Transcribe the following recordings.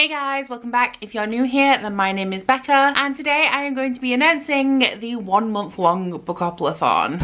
Hey guys, welcome back. If you're new here, then my name is Becca, and today I am going to be announcing the 1 month long BookoplAthon.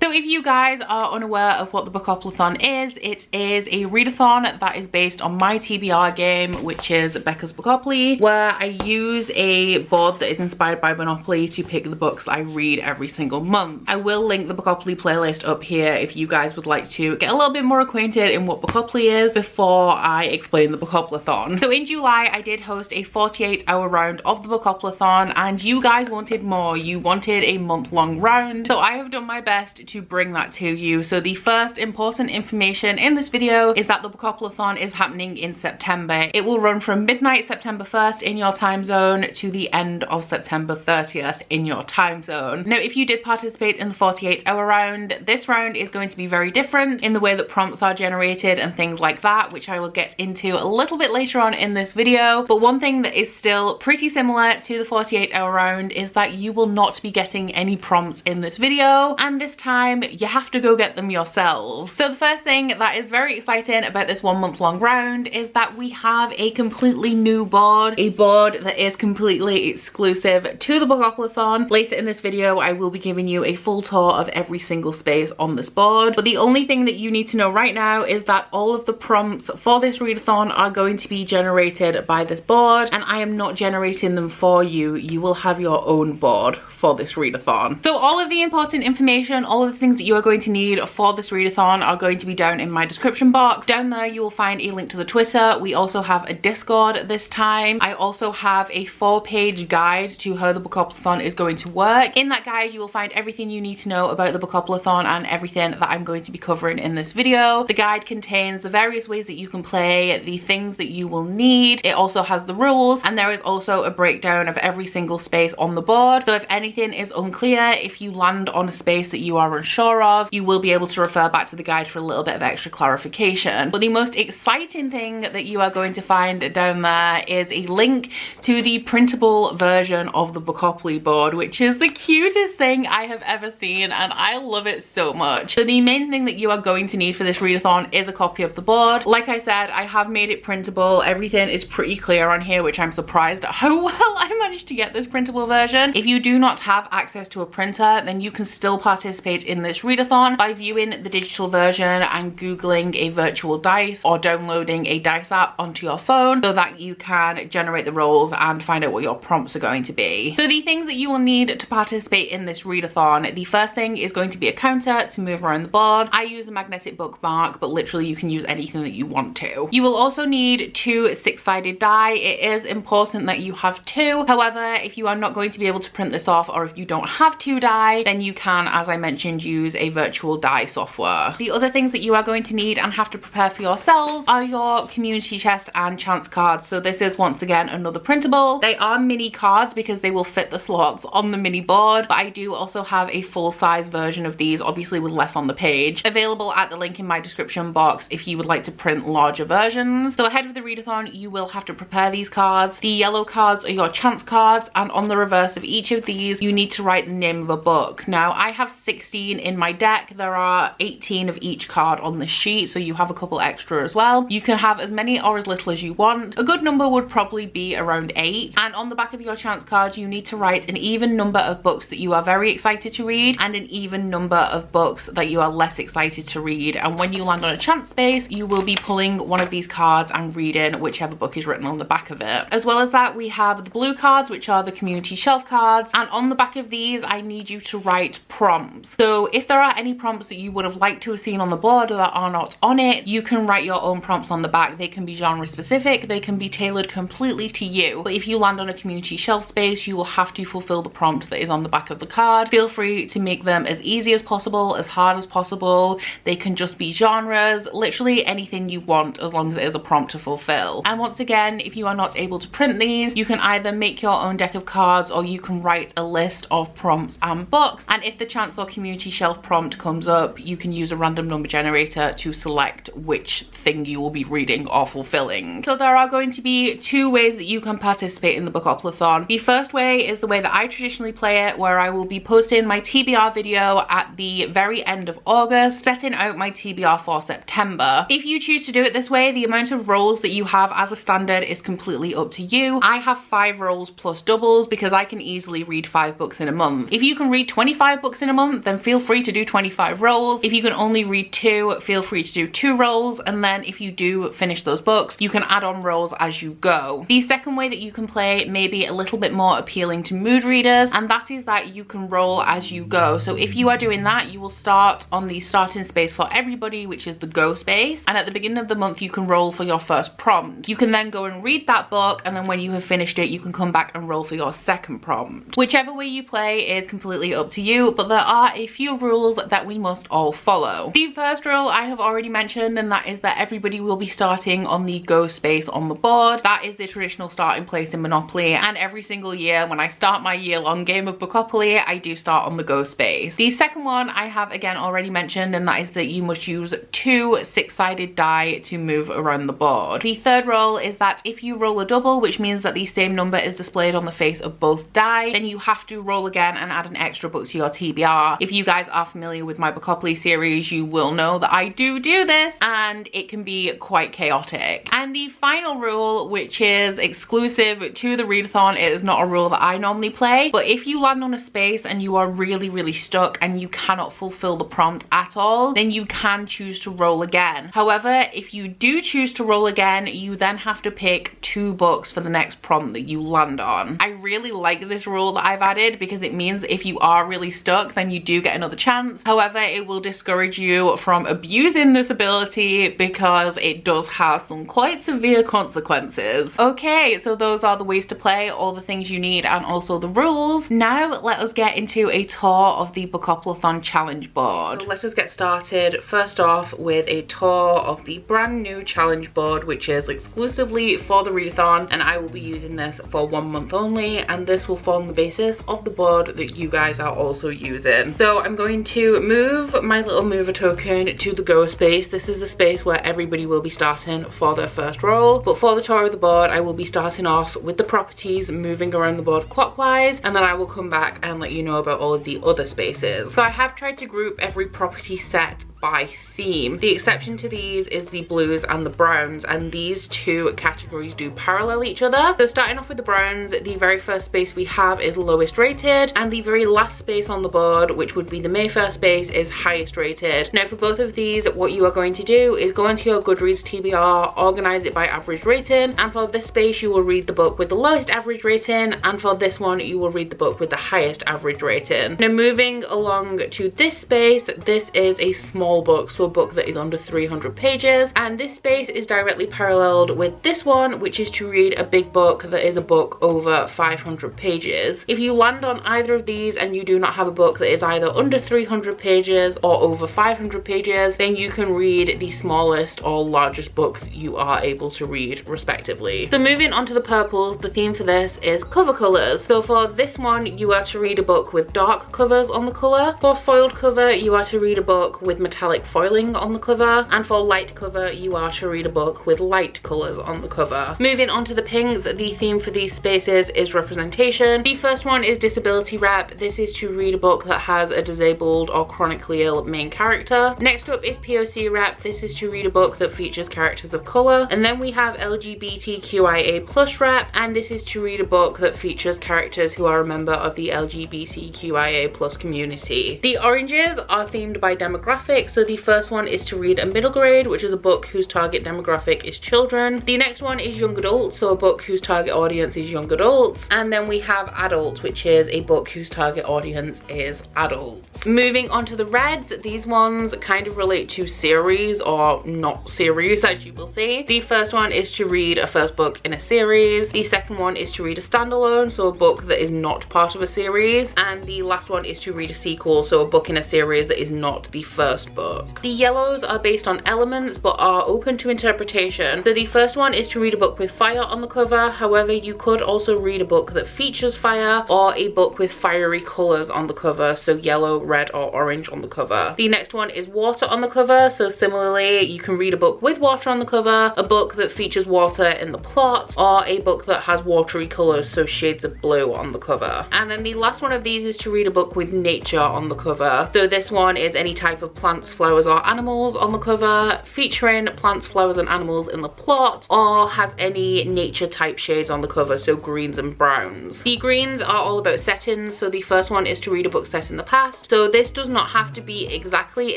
So if you guys are unaware of what the BookoplAthon is, it is a readathon that is based on my TBR game, which is Becca's Bookopoly, where I use a board that is inspired by Monopoly to pick the books that I read every single month. I will link the Bookopoly playlist up here if you guys would like to get a little bit more acquainted in what Bookopoly is before I explain the BookoplAthon. So in July, I did host a 48-hour round of the BookoplAthon, and you guys wanted more. You wanted a month-long round, so I have done my best to bring that to you. So the first important information in this video is that the BookoplAthon is happening in September. It will run from midnight September 1st in your time zone to the end of September 30th in your time zone. Now, if you did participate in the 48-hour round, this round is going to be very different in the way that prompts are generated and things like that, which I will get into a little bit later on in this video. But one thing that is still pretty similar to the 48-hour round is that you will not be getting any prompts in this video, and this time you have to go get them yourselves. So the first thing that is very exciting about this 1 month long round is that we have a completely new board, a board that is completely exclusive to the BookoplAthon. Later in this video, I will be giving you a full tour of every single space on this board, but the only thing that you need to know right now is that all of the prompts for this readathon are going to be generated by this board, and I am not generating them for you. You will have your own board for this readathon. So all of the important information, all of the things that you are going to need for this readathon are going to be down in my description box. Down there you will find a link to the Twitter. We also have a Discord this time. I also have a 4-page guide to how the BookoplAthon is going to work. In that guide you will find everything you need to know about the BookoplAthon and everything that I'm going to be covering in this video. The guide contains the various ways that you can play, the things that you will need. It also has the rules, and there is also a breakdown of every single space on the board. So if anything is unclear, if you land on a space that you are unsure of, you will be able to refer back to the guide for a little bit of extra clarification. But the most exciting thing that you are going to find down there is a link to the printable version of the Bookopoly board, which is the cutest thing I have ever seen, and I love it so much. So the main thing that you are going to need for this readathon is a copy of the board. Like I said, I have made it printable. Everything is pretty clear on here, which I'm surprised at how well I managed to get this printable version. If you do not have access to a printer, then you can still participate in this readathon by viewing the digital version and googling a virtual dice or downloading a dice app onto your phone so that you can generate the rolls and find out what your prompts are going to be. So the things that you will need to participate in this readathon, the first thing is going to be a counter to move around the board. I use a magnetic bookmark, but literally you can use anything that you want to. You will also need 2 6-sided die. It is important that you have 2. However, if you are not going to be able to print this off, or if you don't have 2 die, then you can, as I mentioned, use a virtual die software. The other things that you are going to need and have to prepare for yourselves are your community chest and chance cards. So this is once again another printable. They are mini cards because they will fit the slots on the mini board, but I do also have a full-size version of these, obviously with less on the page, available at the link in my description box if you would like to print larger versions. So ahead of the readathon, you will have to prepare these cards. The yellow cards are your chance cards, and on the reverse of each of these you need to write the name of a book. Now I have 16 in my deck. There are 18 of each card on the sheet, so you have a couple extra as well. You can have as many or as little as you want. A good number would probably be around 8. And on the back of your chance card you need to write an even number of books that you are very excited to read and an even number of books that you are less excited to read. And when you land on a chance space, you will be pulling one of these cards and reading whichever book is written on the back of it. As well as that, we have the blue cards, which are the community shelf cards, and on the back of these I need you to write prompts. So if there are any prompts that you would have liked to have seen on the board that are not on it, you can write your own prompts on the back. They can be genre specific, they can be tailored completely to you. But if you land on a community shelf space, you will have to fulfill the prompt that is on the back of the card. Feel free to make them as easy as possible, as hard as possible. They can just be genres, literally anything you want, as long as it is a prompt to fulfill. And once again, if you are not able to print these, you can either make your own deck of cards or you can write a list of prompts and books. And if the chance or community shelf shelf prompt comes up, you can use a random number generator to select which thing you will be reading or fulfilling. So there are going to be two ways that you can participate in the BookoplAthon. The first way is the way that I traditionally play it, where I will be posting my TBR video at the very end of August, setting out my TBR for September. If you choose to do it this way, the amount of rolls that you have as a standard is completely up to you. I have 5 rolls plus doubles because I can easily read 5 books in a month. If you can read 25 books in a month, then feel free to do 25 rolls. If you can only read 2, feel free to do 2 rolls, and then if you do finish those books, you can add on rolls as you go. The second way that you can play may be a little bit more appealing to mood readers, and that is that you can roll as you go. So if you are doing that, you will start on the starting space for everybody, which is the go space, and at the beginning of the month you can roll for your first prompt. You can then go and read that book, and then when you have finished it, you can come back and roll for your second prompt. Whichever way you play is completely up to you, but there are a few rules that we must all follow. The first rule I have already mentioned, and that is that everybody will be starting on the go space on the board. That is the traditional starting place in Monopoly, and every single year when I start my year-long game of Bookopoly, I do start on the go space. The second one I have again already mentioned, and that is that you must use 2 6-sided die to move around the board. The third rule is that if you roll a double, which means that the same number is displayed on the face of both die, then you have to roll again and add an extra book to your TBR. If you guys are familiar with my Bookopoly series, you will know that I do this, and it can be quite chaotic. And the final rule, which is exclusive to the readathon, it is not a rule that I normally play, but if you land on a space and you are really stuck and you cannot fulfill the prompt at all, then you can choose to roll again. However, if you do choose to roll again, you then have to pick 2 books for the next prompt that you land on. I really like this rule that I've added because it means that if you are really stuck, then you do get another chance. However, it will discourage you from abusing this ability because it does have some quite severe consequences. Okay, so those are the ways to play, all the things you need, and also the rules. Now let us get into a tour of the BookoplAthon challenge board. So let us get started first off with a tour of the brand new challenge board, which is exclusively for the readathon, and I will be using this for 1 month only, and this will form the basis of the board that you guys are also using. So I'm going to move my little mover token to the go space. This is the space where everybody will be starting for their first roll, but for the tour of the board I will be starting off with the properties, moving around the board clockwise, and then I will come back and let you know about all of the other spaces. So I have tried to group every property set by theme. The exception to these is the blues and the browns, and these 2 categories do parallel each other. So starting off with the browns, the very first space we have is lowest rated, and the very last space on the board, which would be the Mayfair space, is highest rated. Now for both of these, what you are going to do is go into your Goodreads TBR, organize it by average rating, and for this space you will read the book with the lowest average rating, and for this one you will read the book with the highest average rating. Now moving along to this space, this is a small book, so a book that is under 300 pages, and this space is directly paralleled with this one, which is to read a big book that is a book over 500 pages. If you land on either of these and you do not have a book that is either under 300 pages or over 500 pages, then you can read the smallest or largest book that you are able to read respectively. So moving on to the purples, the theme for this is cover colours. So for this one you are to read a book with dark covers on the colour. For foiled cover you are to read a book with metallic foiling on the cover, and for light cover you are to read a book with light colours on the cover. Moving on to the pinks, the theme for these spaces is representation. The first one is disability rep. This is to read a book that has a disabled or chronically ill main character. Next up is POC rep. This is to read a book that features characters of colour. And then we have LGBTQIA+ rep, and this is to read a book that features characters who are a member of the LGBTQIA+ community. The oranges are themed by demographic. So the first one is to read a middle grade, which is a book whose target demographic is children. The next one is young adults, so a book whose target audience is young adults. And then we have adults, which is a book whose target audience is adults. Moving on to the reds, these ones kind of relate to series or not series, as you will see. The first one is to read a first book in a series. The second one is to read a standalone, so a book that is not part of a series. And the last one is to read a sequel, so a book in a series that is not the first book. The yellows are based on elements but are open to interpretation. So the first one is to read a book with fire on the cover. However, you could also read a book that features fire or a book with fiery colors on the cover, so yellow, red or orange on the cover. The next one is water on the cover. So similarly, you can read a book with water on the cover, a book that features water in the plot, or a book that has watery colors, so shades of blue on the cover. And then the last one of these is to read a book with nature on the cover. So this one is any type of plants, flowers or animals on the cover, featuring plants, flowers and animals in the plot, or has any nature type shades on the cover, so greens and browns. The greens are all about settings. So the first one is to read a book set in the past. So this does not have to be exactly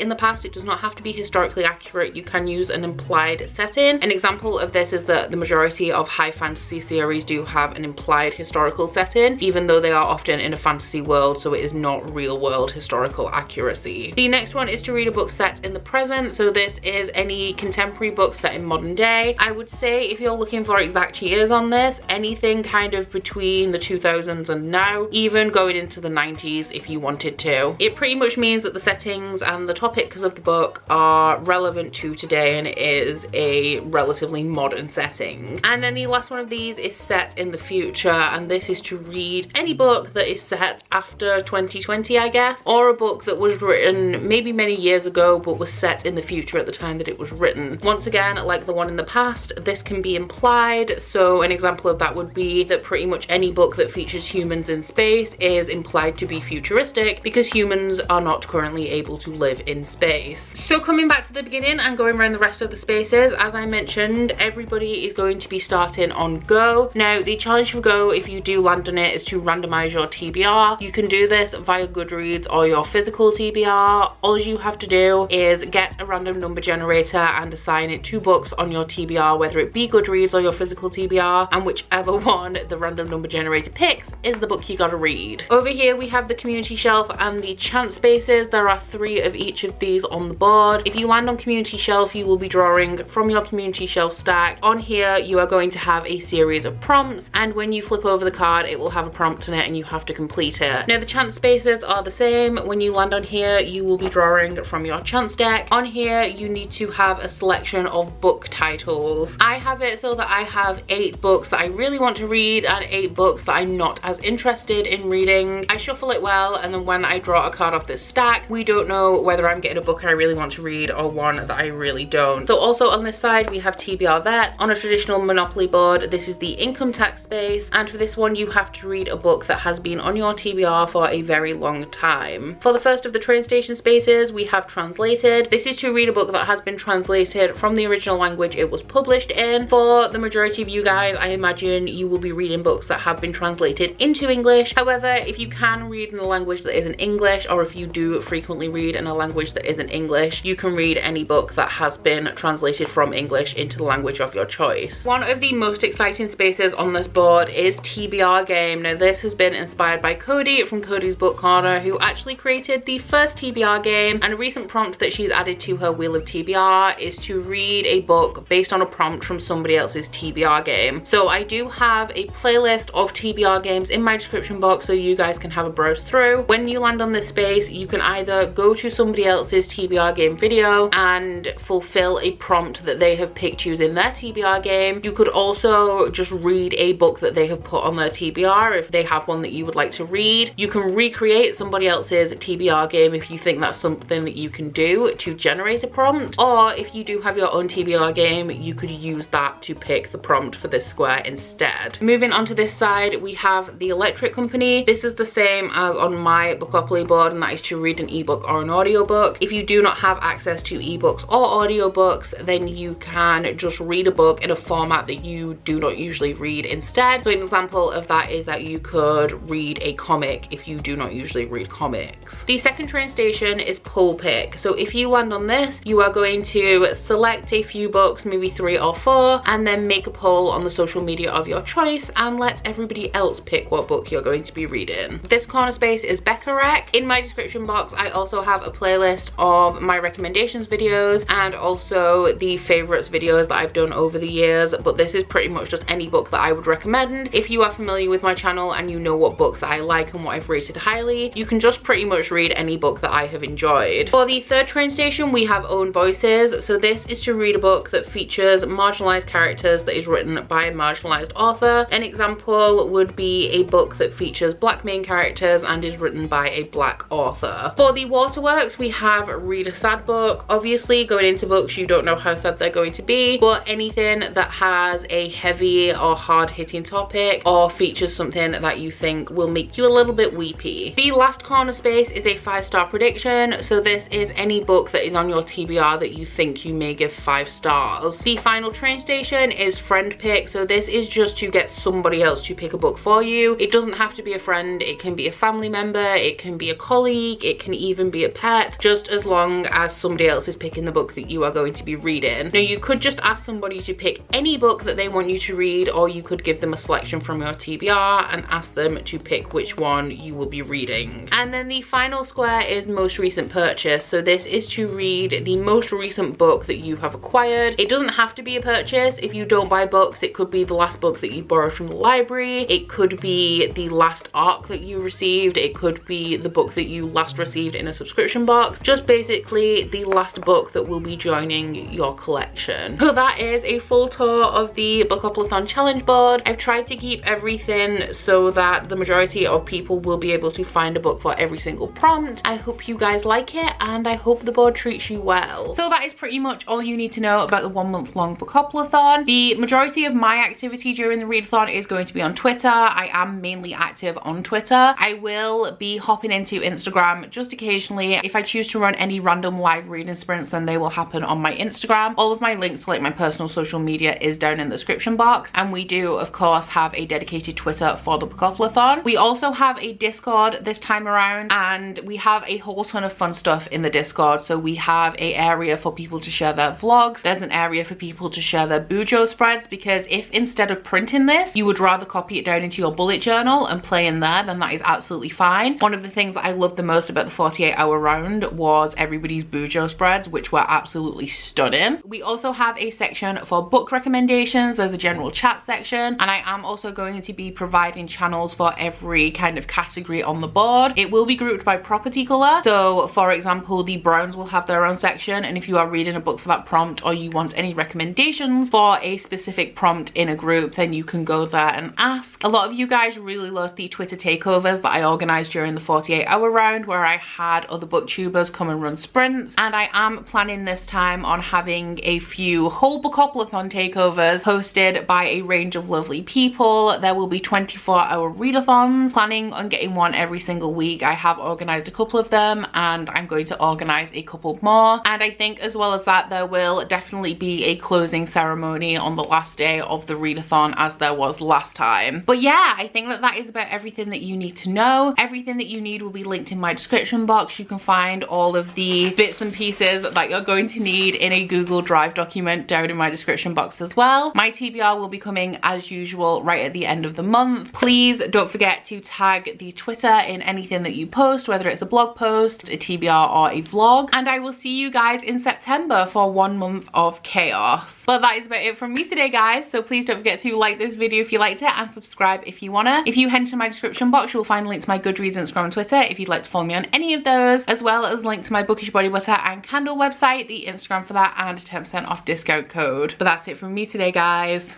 in the past, it does not have to be historically accurate. You can use an implied setting. An example of this is that the majority of high fantasy series do have an implied historical setting, even though they are often in a fantasy world, so it is not real world historical accuracy. The next one is to read a book set in the present. So this is any contemporary book set in modern day. I would say if you're looking for exact years on this, anything kind of between the 2000s and now, even going into the 90s if you wanted to. It pretty much means that the settings and the topics of the book are relevant to today and it is a relatively modern setting. And then the last one of these is set in the future, and this is to read any book that is set after 2020, I guess, or a book that was written maybe many years ago but was set in the future at the time that it was written. Once again, like the one in the past, this can be implied. So an example of that would be that pretty much any book that features humans in space is implied to be futuristic because humans are not currently able to live in space. So coming back to the beginning and going around the rest of the spaces, as I mentioned, everybody is going to be starting on Go. Now the challenge for Go, if you do land on it, is to randomize your TBR. You can do this via Goodreads or your physical TBR. All you have to do is get a random number generator and assign it to books on your TBR, whether it be Goodreads or your physical TBR, and whichever one the random number generator picks is the book you gotta read. Over here we have the community shelf and the chance spaces. There are 3 of each of these on the board. If you land on community shelf, you will be drawing from your community shelf stack. On here you are going to have a series of prompts, and when you flip over the card it will have a prompt in it and you have to complete it. Now the chance spaces are the same. When you land on here you will be drawing from your chance deck. On here you need to have a selection of book titles. I have it so that I have 8 books that I really want to read and 8 books that I'm not as interested in reading. I shuffle it well, and then when I draw a card off this stack, we don't know whether I'm getting a book I really want to read or one that I really don't. So also on this side we have TBR Vet. On a traditional Monopoly board, this is the income tax space, and for this one you have to read a book that has been on your TBR for a very long time. For the first of the train station spaces we have translated. This is to read a book that has been translated from the original language it was published in. For the majority of you guys, I imagine you will be reading books that have been translated into English. However, if you can read in a language that isn't English, or if you do frequently read in a language that isn't English, you can read any book that has been translated from English into the language of your choice. One of the most exciting spaces on this board is TBR Game. Now this has been inspired by Cody from Cody's Book Corner, who actually created the first TBR game, and a recent prompt that she's added to her wheel of TBR is to read a book based on a prompt from somebody else's TBR game. So I do have a playlist of TBR games in my description box so you guys can have a browse through. When you land on this space, you can either go to somebody else's TBR game video and fulfill a prompt that they have picked using their TBR game. You could also just read a book that they have put on their TBR if they have one that you would like to read. You can recreate somebody else's TBR game if you think that's something that you can do to generate a prompt, or if you do have your own TBR game, you could use that to pick the prompt for this square instead. Moving on to this side, we have the Electric Company. This is the same as on my Bookopoly board, and that is to read an ebook or an audiobook. If you do not have access to ebooks or audiobooks, then you can just read a book in a format that you do not usually read instead. So an example of that is that you could read a comic if you do not usually read comics. The second train station is Poll Pick. So if you land on this, you are going to select a few books, maybe 3 or 4, and then make a poll on the social media of your choice and let everybody else pick what book you're going to be reading. This corner space is Becca Rec. In my description box I also have a playlist of my recommendations videos and also the favorites videos that I've done over the years, but this is pretty much just any book that I would recommend. If you are familiar with my channel and you know what books that I like and what I've rated highly, you can just pretty much read any book that I have enjoyed. For the third train station, we have Own Voices. So this is to read a book that features marginalized characters that is written by a marginalized author. An example would be a book that features black main characters and is written by a black author. For the waterworks, we have Read a Sad Book. Obviously, going into books, you don't know how sad they're going to be, but anything that has a heavy or hard-hitting topic or features something that you think will make you a little bit weepy. The last corner space is a 5-star prediction. So this is any book that is on your TBR that you think you may give 5 stars. The final train station is Friend Pick. So this is just to get somebody else to pick a book for you. It doesn't have to be a friend, it can be a family member, it can be a colleague, it can even be a pet, just as long as somebody else is picking the book that you are going to be reading. Now you could just ask somebody to pick any book that they want you to read, or you could give them a selection from your TBR and ask them to pick which one you will be reading. And then the final square is most recent purchase. So this is to read the most recent book that you have acquired. It doesn't have to be a purchase. If you don't buy books, it could be the last book that you borrowed from the library, it could be the last arc that you received, it could be the book that you last received in a subscription box, just basically the last book that will be joining your collection. So that is a full tour of the BookoplAthon challenge board. I've tried to keep everything so that the majority of people will be able to find a book for every single prompt. I hope you guys like it, and I hope the board treats you well. So that is pretty much all you need to know about the 1 month long BookoplAthon. The majority of my activity during the readathon is going to be on Twitter. I am mainly active on Twitter. I will be hopping into Instagram just occasionally. If I choose to run any random live reading sprints, then they will happen on my Instagram. All of my links to like my personal social media is down in the description box, and we do of course have a dedicated Twitter for the BookoplAthon. We also have a Discord this time around, and we have a whole ton of fun stuff in the Discord. So we have an area for people to share their vlogs, there's an area for people to share their bujo spreads, because if instead of printing this you would rather copy it down into your bullet journal and play in there, then that is absolutely fine. One of the things that I loved the most about the 48-hour round was everybody's bujo spreads, which were absolutely stunning. We also have a section for book recommendations, there's a general chat section, and I am also going to be providing channels for every kind of category on the board. It will be grouped by property colour. So for example, the browns will have their own section, and if you are reading a book for that prompt, or you want any recommendations for a specific prompt in a group, then you can go there and ask. A lot of you guys really loved the Twitter takeovers that I organised during the 48-hour round, where I had other booktubers come and run sprints, and I am planning this time on having a few whole BookoplAthon takeovers hosted by a range of lovely people. There will be 24-hour readathons, planning on getting one every single week. I have organised a couple of them, and I'm going to organise a couple more. And I think as well as that, there will definitely be a closing ceremony on the last day of the readathon, as there was last time. But yeah, I think that is about everything that you need to know. Everything that you need will be linked in my description box. You can find all of the bits and pieces that you're going to need in a Google Drive document down in my description box as well. My TBR will be coming as usual right at the end of the month. Please don't forget to tag the Twitter in anything that you post, whether it's a blog post, a TBR, or a vlog. And I will see you guys in September for 1 month of chaos. But that is about it from me today, guys. So please don't forget to like this video if you liked it, and subscribe if you wanna. If you head into my description box, you will find a link to my Goodreads, Instagram, and Twitter if you'd like to follow me on any of those, as well as a link to my Bookish body butter and candle website, the Instagram for that, and a 10% off discount code. But that's it from me today, guys.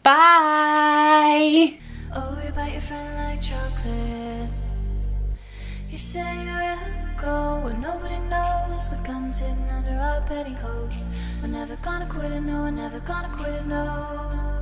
Bye! Oh, you bite your friend like chocolate. You say you'll go where nobody knows, with guns hidden under our petticoats. We're never gonna quit it, no, we're never gonna quit it, no.